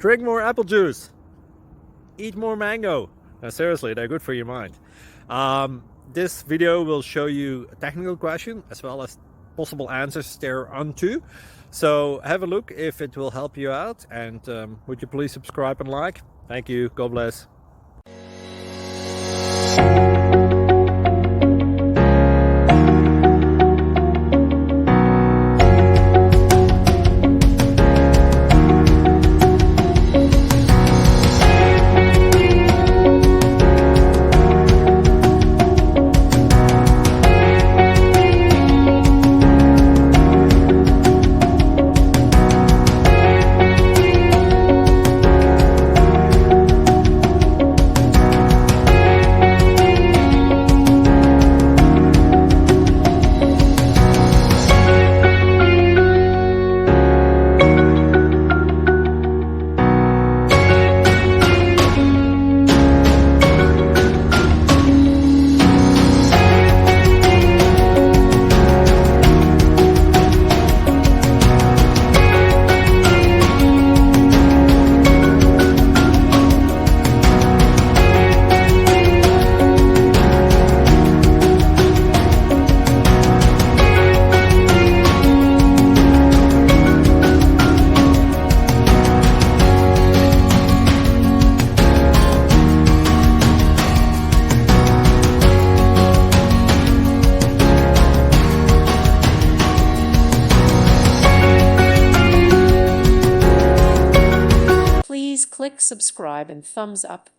Drink more apple juice. Eat more mango. Now, seriously, they're good for your mind. This video will show you a technical question as well as possible answers thereunto. So have a look if it will help you out, and would you please subscribe and like? Thank you. God bless. Please click subscribe and thumbs up.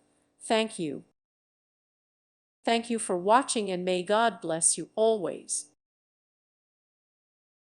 Thank you. Thank you for watching, and may God bless you always.